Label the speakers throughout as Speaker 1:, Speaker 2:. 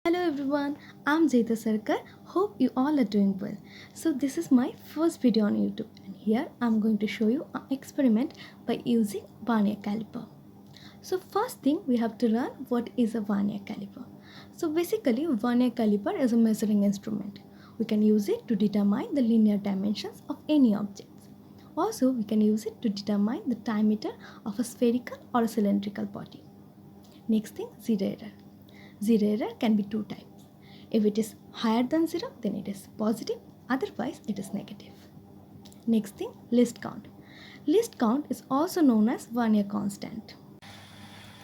Speaker 1: Hello everyone, I'm Jeta Sarkar. Hope you all are doing well. So this is my first video on YouTube and here I'm going to show you an experiment by using Vernier caliper. So first thing we have to learn what is a Vernier caliper. So basically Vernier caliper is a measuring instrument. We can use it to determine the linear dimensions of any objects. Also we can use it to determine the diameter of a spherical or a cylindrical body. Next thing, zero error. Zero error can be two types. If it is higher than 0, then it is positive, otherwise it is negative. Next thing, least count. Least count is also known as Vernier constant.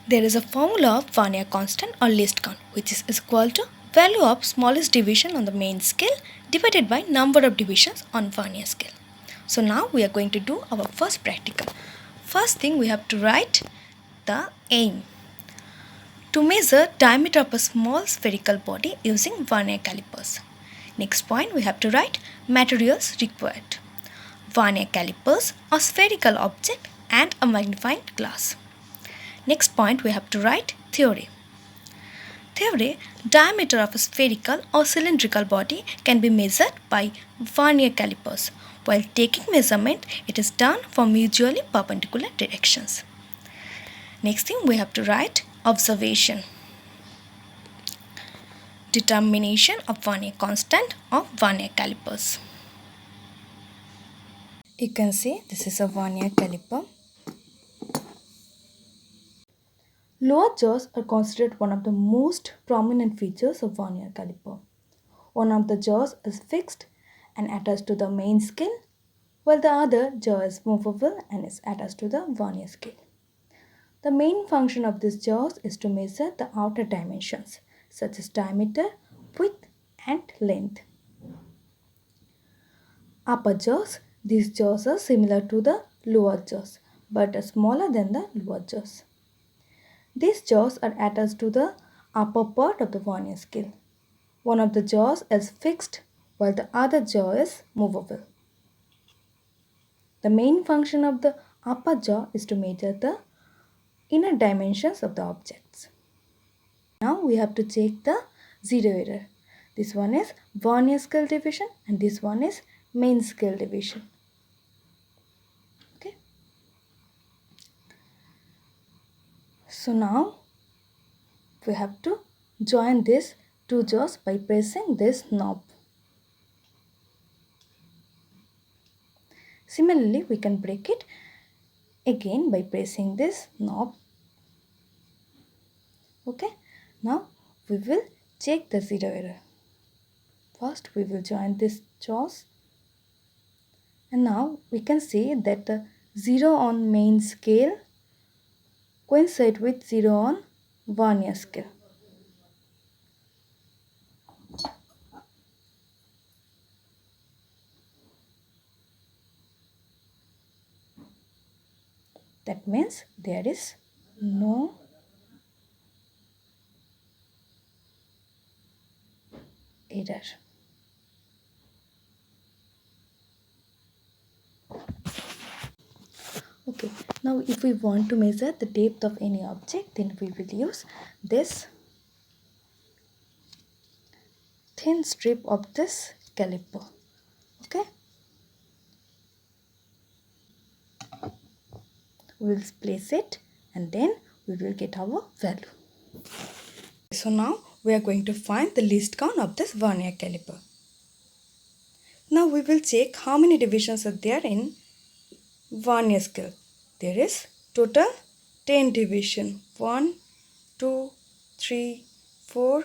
Speaker 1: There is a formula of Vernier constant or least count, which is equal to value of smallest division on the main scale divided by number of divisions on Vernier scale. So now we are going to do our first practical. First thing we have to write the aim. To measure diameter of a small spherical body using Vernier calipers. Next point we have to write materials required. Vernier calipers, a spherical object and a magnifying glass. Next point we have to write theory. Theory, diameter of a spherical or cylindrical body can be measured by Vernier calipers. While taking measurement, it is done from mutually perpendicular directions. Next thing we have to write observation. Determination of Vernier constant of Vernier calipers. You can see this is a Vernier caliper. Lower jaws are considered one of the most prominent features of Vernier caliper. One of the jaws is fixed and attached to the main scale, while the other jaw is movable and is attached to the Vernier scale. The main function of these jaws is to measure the outer dimensions such as diameter, width and length. Upper jaws, these jaws are similar to the lower jaws but are smaller than the lower jaws. These jaws are attached to the upper part of the Vernier scale. One of the jaws is fixed while the other jaw is movable. The main function of the upper jaw is to measure the inner dimensions of the objects. Now we have to check the zero error. This one is Vernier scale division and this one is main scale division. Okay. So now we have to join these two jaws by pressing this knob. Similarly, we can break it again by pressing this knob. Okay, now we will check the zero error. First we will join these jaws and now we can see that the 0 on main scale coincide with 0 on Vernier scale. That means there is no error. Okay, now if we want to measure the depth of any object, then we will use this thin strip of this caliper. Okay, we will place it and then we will get our value. So now we are going to find the least count of this Vernier caliper. Now we will check how many divisions are there in Vernier scale. There is total 10 division. 1, 2, 3, 4,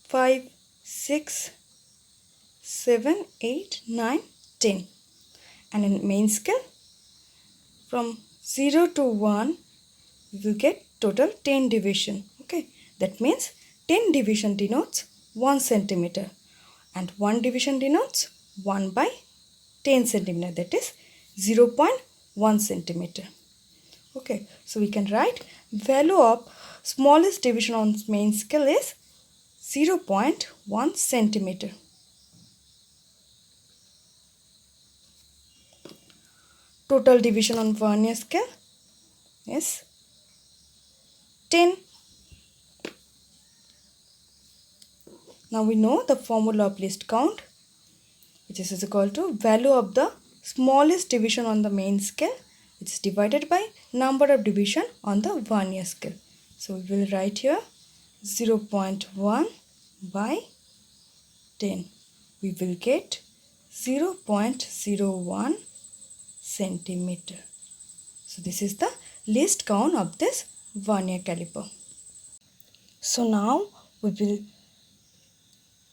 Speaker 1: 5, 6, 7, 8, 9, 10. And in main scale, from 0 to 1, we will get total 10 division. Okay, that means 10 division denotes 1 centimeter and 1 division denotes 1 by 10 centimeter, that is 0.1 centimeter. Okay, so we can write value of smallest division on main scale is 0.1 centimeter. Total division on Vernier scale is 10. Now we know the formula of least count, which is equal to value of the smallest division on the main scale, which is divided by number of division on the vernier scale. So we will write here 0.1 by 10. We will get 0.01 centimeter. So this is the least count of this vernier caliper. So now we will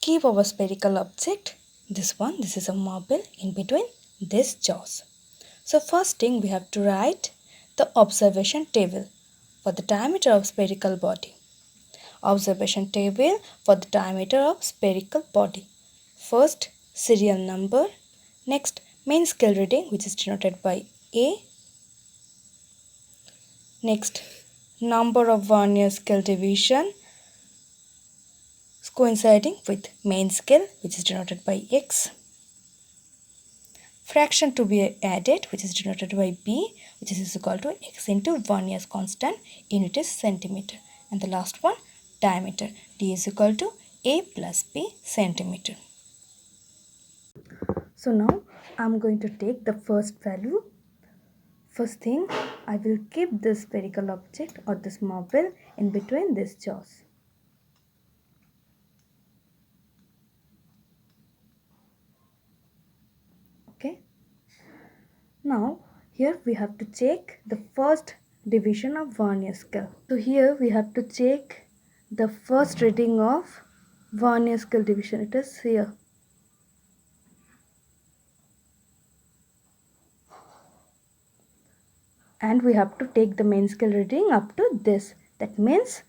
Speaker 1: keep our spherical object, this is a marble, in between these jaws. So first thing, we have to write the observation table for the diameter of spherical body. Observation table for the diameter of spherical body. First, serial number. Next, main scale reading, which is denoted by A. Next, number of vernier scale division coinciding with main scale, which is denoted by X. Fraction to be added, which is denoted by B, which is equal to X into Vernier's constant, unit is centimeter. And the last one, diameter, D is equal to A plus B centimeter. So now I am going to take the first value. First thing, I will keep this spherical object or this marble in between these jaws. Okay. Now here we have to check the first division of vernier scale. So here we have to check the first reading of vernier scale division. It is here. And we have to take the main scale reading up to this. That means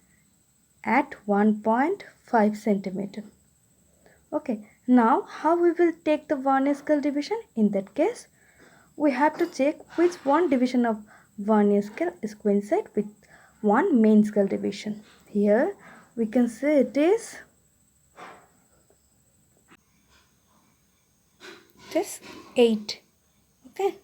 Speaker 1: at 1.5 centimeter. Okay. Now how we will take the vernier scale division? In that case, we have to check which one division of vernier scale is coincide with one main scale division. Here we can say it is 8. Okay.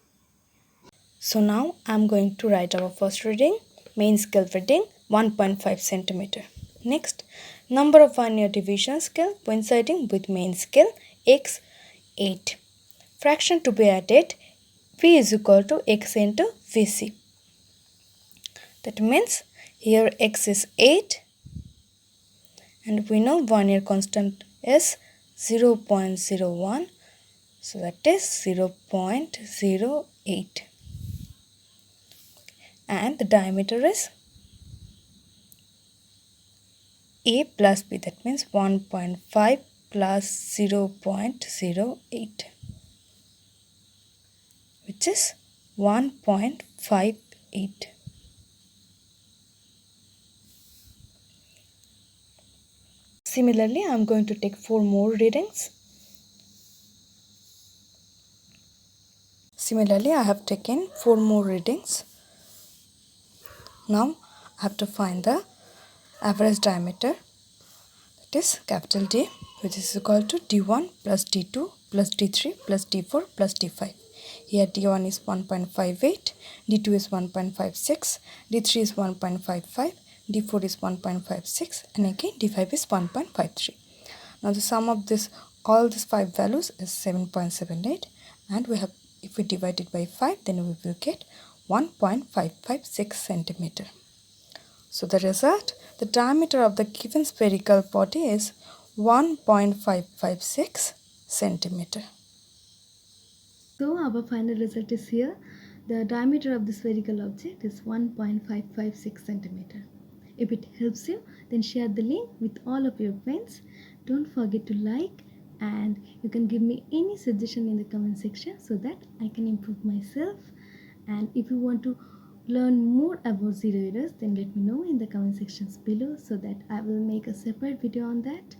Speaker 1: So now I am going to write our first reading, main scale reading 1.5 centimeter. Next, number of vernier division scale coinciding with main scale X 8. Fraction to be added, V is equal to X into Vc. That means here X is 8 and we know vernier constant is 0.01, so that is 0.08, and the diameter is A plus B, that means 1.5 plus 0.08, which is 1.58. Similarly, I am going to take 4 more readings. Similarly, I have taken 4 more readings. Now, I have to find the average diameter, that is capital D, which is equal to D1 plus D2 plus D3 plus D4 plus D5. Here D1 is 1.58, D2 is 1.56, D3 is 1.55, D4 is 1.56, and again D5 is 1.53. Now the sum of all these 5 values is 7.78, and we have, if we divide it by 5, then we will get 1.556 centimeter. So the result, the diameter of the given spherical body is 1.556 centimeter. So our final result is here. The diameter of the spherical object is 1.556 centimeter. If it helps you, then share the link with all of your friends. Don't forget to like, and you can give me any suggestion in the comment section so that I can improve myself. And if you want to learn more about zero errors, then let me know in the comment sections below so that I will make a separate video on that.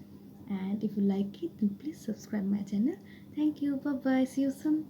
Speaker 1: And if you like it, then please subscribe my channel. Thank you. Bye bye. See you soon.